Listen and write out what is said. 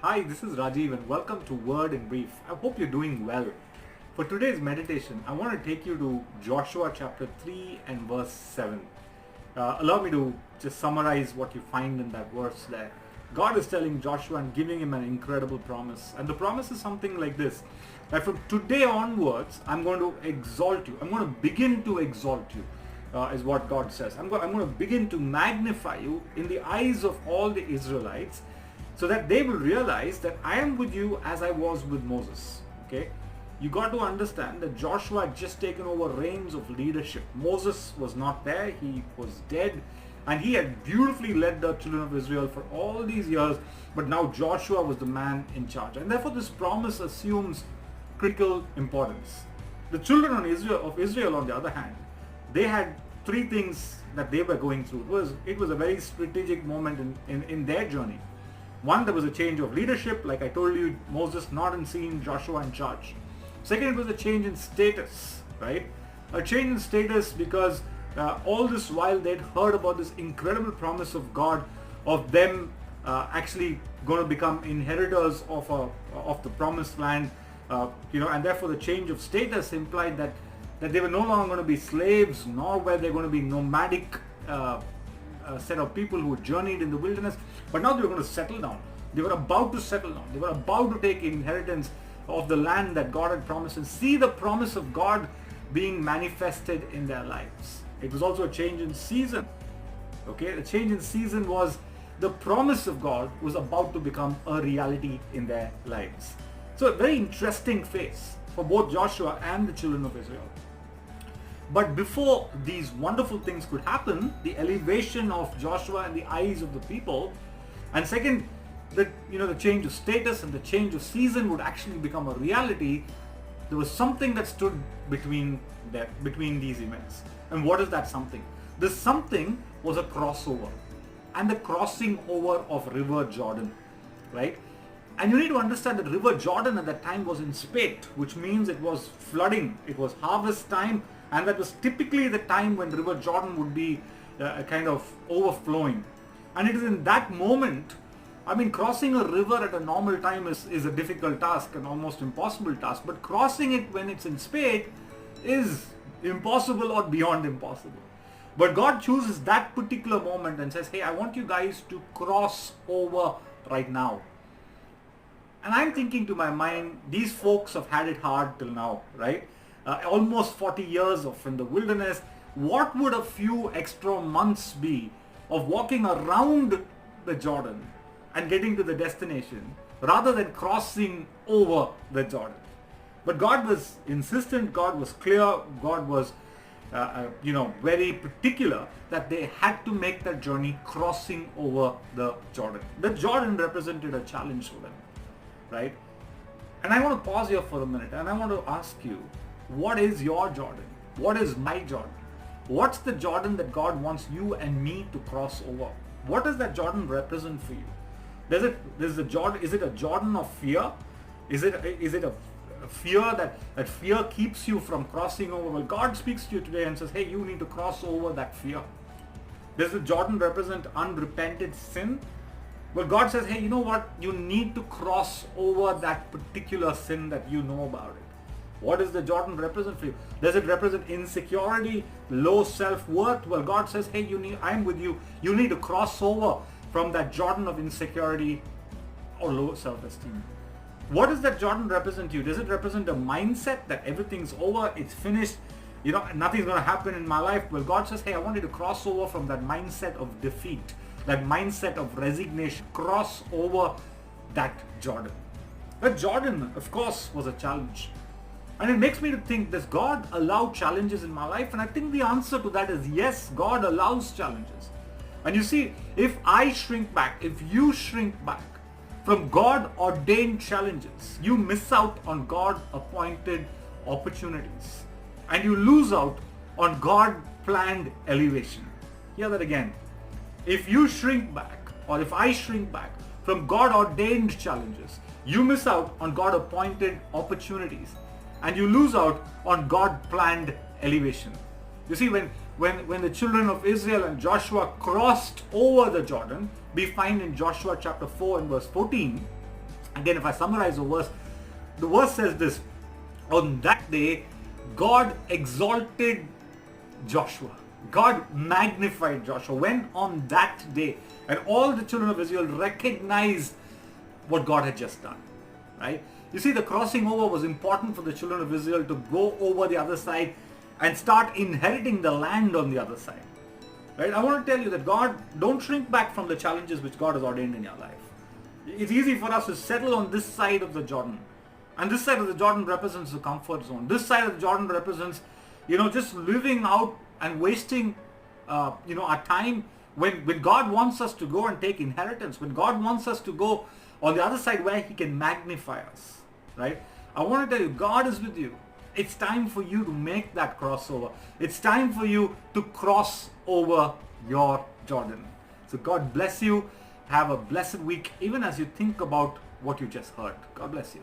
Hi, this is Rajiv and welcome to Word in Brief. I hope you're doing well. For today's meditation, I want to take you to Joshua chapter 3 and verse 7. Allow me to just summarize what you find in that verse there. God is telling Joshua and giving him an incredible promise. And the promise is something like this, that from today onwards, I'm going to exalt you. I'm going to begin to exalt you, is what God says. I'm going to begin to magnify you in the eyes of all the Israelites, so that they will realize that I am with you as I was with Moses. Okay? You got to understand that Joshua had just taken over reins of leadership. Moses was not there, he was dead, and he had beautifully led the children of Israel for all these years, but now Joshua was the man in charge. And therefore this promise assumes critical importance. The children of Israel, on the other hand, they had three things that they were going through. It was a very strategic moment in their journey. One, there was a change of leadership, like I told you, Moses not in seeing Joshua in charge. Second, it was a change in status, right? A change in status because all this while they'd heard about this incredible promise of God, of them actually going to become inheritors of the promised land, and therefore the change of status implied that they were no longer going to be slaves, nor were they going to be nomadic set of people who journeyed in the wilderness, but now they were going to settle down. They were about to settle down. They were about to take inheritance of the land that God had promised and see the promise of God being manifested in their lives. It was also a change in season. Okay, the change in season was the promise of God was about to become a reality in their lives. So a very interesting phase for both Joshua and the children of Israel. But before these wonderful things could happen, the elevation of Joshua in the eyes of the people, and second, the change of status and the change of season would actually become a reality. There was something that stood between these events. And what is that something? This something was a crossover, and the crossing over of River Jordan, right? And you need to understand that River Jordan at that time was in spate, which means it was flooding, it was harvest time, and that was typically the time when River Jordan would be kind of overflowing. And it is in that moment, crossing a river at a normal time is a difficult task, an almost impossible task, but crossing it when it's in spate is impossible or beyond impossible. But God chooses that particular moment and says, hey, I want you guys to cross over right now. And I'm thinking to my mind, these folks have had it hard till now, right? Almost 40 years of in the wilderness. What would a few extra months be of walking around the Jordan and getting to the destination rather than crossing over the Jordan? But God was insistent, God was clear, God was very particular that they had to make that journey crossing over the Jordan. The Jordan represented a challenge for them, right? And I want to pause here for a minute and I want to ask you, what is your Jordan? What is my Jordan? What's the Jordan that God wants you and me to cross over? What does that Jordan represent for you? Is it a Jordan of fear? Is it a fear that fear keeps you from crossing over? Well, God speaks to you today and says, hey, you need to cross over that fear. Does the Jordan represent unrepented sin? Well, God says, hey, you know what? You need to cross over that particular sin that you know about it. What does the Jordan represent for you? Does it represent insecurity, low self-worth? Well, God says, hey, I'm with you. You need to cross over from that Jordan of insecurity or low self-esteem. What does that Jordan represent to you? Does it represent a mindset that everything's over, it's finished, nothing's going to happen in my life? Well, God says, hey, I want you to cross over from that mindset of defeat, that mindset of resignation. Cross over that Jordan. That Jordan, of course, was a challenge. And it makes me to think, does God allow challenges in my life? And I think the answer to that is yes, God allows challenges. And you see, if I shrink back, if you shrink back from God-ordained challenges, you miss out on God-appointed opportunities. And you lose out on God-planned elevation. Hear that again. If you shrink back, or if I shrink back from God-ordained challenges, you miss out on God-appointed opportunities. And you lose out on God-planned elevation. You see, when the children of Israel and Joshua crossed over the Jordan, we find in Joshua chapter 4 and verse 14, Again, if I summarize the verse says this: on that day, God exalted Joshua. God magnified Joshua. When on that day, and all the children of Israel recognized what God had just done, right? You see, the crossing over was important for the children of Israel to go over the other side and start inheriting the land on the other side, right? I want to tell you that don't shrink back from the challenges which God has ordained in your life. It's easy for us to settle on this side of the Jordan. And this side of the Jordan represents the comfort zone. This side of the Jordan represents, just living out and wasting, our time when God wants us to go and take inheritance, when God wants us to go on the other side where He can magnify us, right? I want to tell you, God is with you. It's time for you to make that crossover. It's time for you to cross over your Jordan. So God bless you. Have a blessed week, even as you think about what you just heard. God bless you.